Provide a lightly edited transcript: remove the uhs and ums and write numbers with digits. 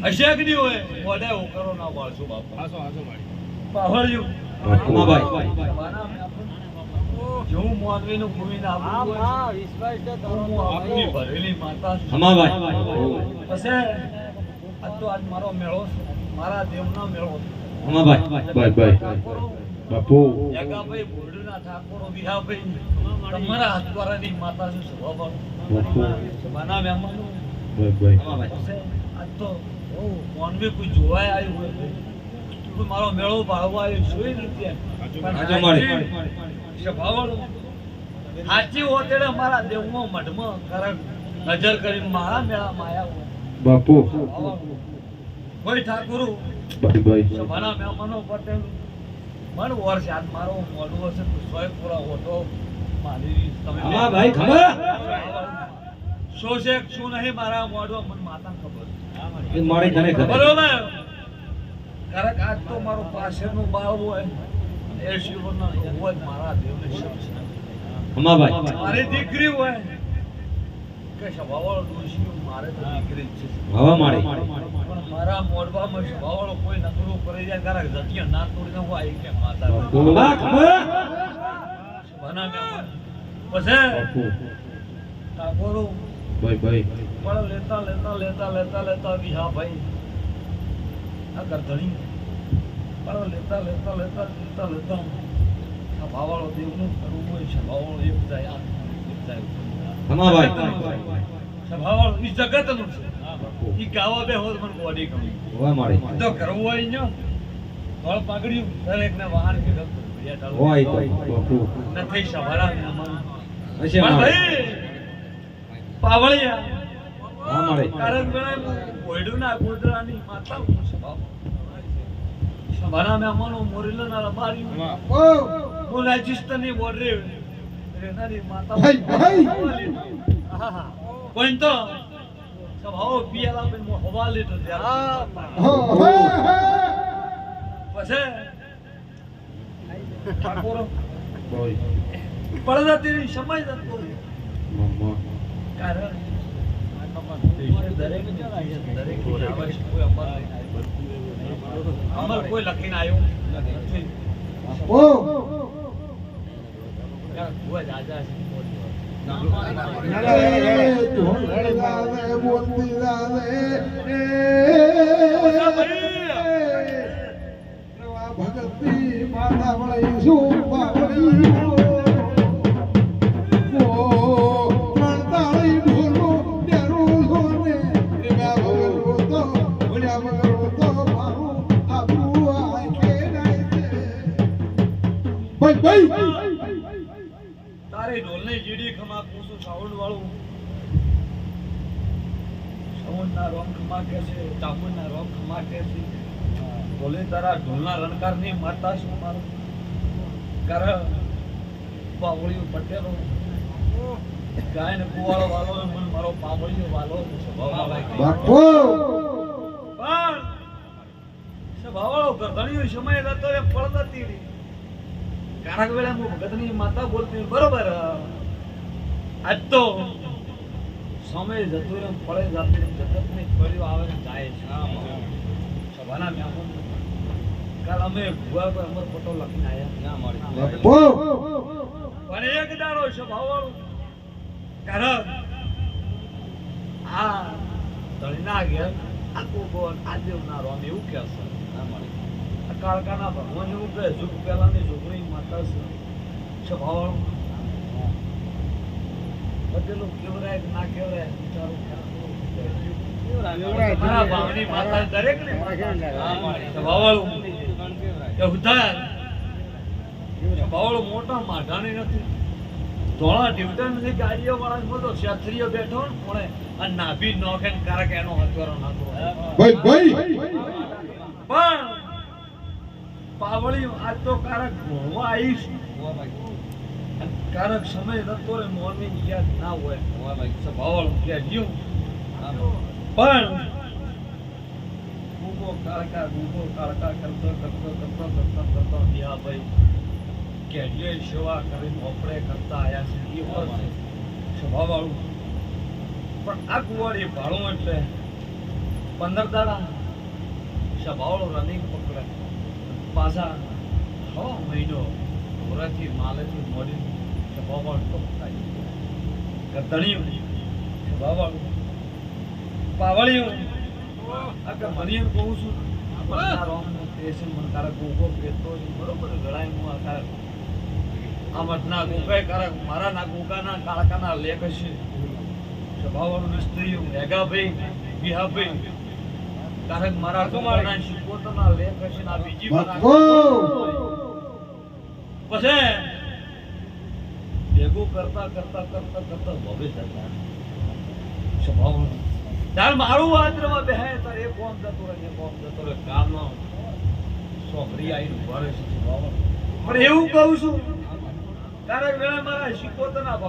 અશેકની હોય મોઢે ઉકરો ના વાળશું બાપા હાસો મારી પાવળ્યું જેવું મોનવીનું ભૂમિને આપવું હોય વિશ્વાસ તો આપની ભરેલી માતા પછી આજ તો આજ મારો મેળો છે મારા દેવનો મેળો છે બાપુ જગાભાઈ બોરડના ઠાકોરો વિહાભાઈ તમારા હાથ દ્વારાની માતા છે સ્વભાવ માના મહેમાનો આજ તો મોનવી કોઈ જોવાય આવ્યું હોય કોઈ મારો મેળો ભાળવા આવ્યો જોઈ નથી સાચી હોતેડે મારા દેવમાં મઢમાં કરક નજર કરીને મારા મેળામાં આવ્યા બાપુ કોઈ ઠાકોરો સભાના મહેમાનો પટેલ મન વર્ષ આજ મારો મોડું હશે તો સોય પૂરા ઓટો મારી તમે ભાઈ ખબર શું છે શું નહીં મારા મોઢું મને માતા ખબર મારી તને ખબર બરોબર કરક આજ તો મારો પાછળનું બાળ હોય એ શિવના હોય મારા દેવને શબ્દ મારી દીકરી હોય કે સભાવાળો ડોશી મારે તો દીકરી જ છે પણ મારા મોઢવામાં સભાવાળો કોઈ નકરું કરી જાય કારણ જતિયા ના તોડી ન હોય કે માતા સભાના મહેમાન પછી ઠાકોરો ભાઈ પણ લેતા વિહા ભાઈ આ ગરધણી પણ લેતા સભાવાળો દેવનું કરવું હોય સભાવાળો એક જાય સભાવાળો ઈ જગતનું છે ઈ ગાવા બે હોત મને બોડી ગમી તો કરવું હોય ને ધોળ પાઘડ્યું દરેકને વાહન કે નથી સભારા ભાઈ પાવળિયા કારણ કોયડુના ગોદરાની માતા હું સભાના મહેમાનો મોરેલાના રબારી હું રાજસ્થાનની બોર્ડરે રેનારી માતા કોઈ તો સભાઓ પિયાલા પણ હવા લેતો પછી ઠાકોરો પડદા તેરી સમય જતો કારણ અમર કોઈ લખીને આવ્યું નથી ભગતી માતા વળી શું તારે ઢોલની જીડી ખમા પૂછું સાઉન્ડ વાળું સાઉન્ડ ના રોમ ખમા કે છે ચામુંડ ના રોમ ખમા કે છે બોલે તારા ઢોલના રણકાર ની માતા શું મારું કર પાવળિયો પટેલો ગાય ને કુવાળો વાલો મન મારો પાવળિયો વાલો સ્વભાવમાં બાપુ પણ સ્વભાવવાળો ગરધણીયો સમય હતો એ પડદા તીડી કારક વેળા હું ભગતની માતા બોલતી બરોબર આજ તો સમય જતો રહે પડે જાતે જગતની પડ્યો આવે ને જાય છે સભાના મહેમાન કાલ અમે ભુવા પર અમર ફોટો લખીને આયા ના મળી પણ એક દાડો સ્વભાવવાળો કારણ આ ધણીના ઘેર આખું ગોળ આદેવના રોમ એવું કે છે ના મળી કાળકાના ભગવાન એવું કહે જુગ પહેલાની છોકરી માતા છે સ્વભાવ પટેલો કેવરાય કે ના કેવરાય વિચારો મારા ભાવની માતા દરેક ને સ્વભાવ સ્વભાવ મોટા માઢાની નથી ધોળા ડિવિઝન ની ગાડીઓ વાળા મોટો ક્ષત્રિય બેઠો ને કોણે અને નાભી નોખે કારક એનો હથવારો નાખો પણ પાવળી આજ તો કારક ભણવા આવીશ કારક સમય નતો રે મોરની યાદ ના હોય સ્વભાવ કે જીવ પણ ગુગો કાળકા કરતો દિયા ભાઈ કેડીએ સેવા કરીને ઓપડે કરતા આયા છે એ વર્ષ સ્વભાવ વાળું પણ આ કુવાડી ભાડું એટલે 15 દાડા સભાવાળો રનિંગ પકડે પાછા 6 મહિનો ઢોરાથી માલેથી મોડી સભાવાળો ટોપ થાય ગધણીયું સભાવાળું પાવળિયું આ કે મરિયમ કહું છું આ રોમનું સ્ટેશન મને તારા ગોગો કહેતો છે બરોબર ગળાય હું આ તારા આમટના ગોગાય કારક મારા ના ગોગાના કાળકાના લેખ છે સભાવાળું મિસ્ત્રીઓ મેઘાભાઈ બિહાભાઈ કારક મારા ગોગાના શિકોતના લેખ છે આ બીજી ભગવો પછી ભેગું કરતા કરતા કરતા કરતા ભવે જતા સભાવાળું તાર મારું આદ્રમાં બેહાય તાર એ કોમ જતો રહે એ કોમ જતો રહે ગામનો છોકરી આવીને ઉભા રહે છે સભાવાળું પણ એવું કહું છું તારા વેળા મારા શિકોતના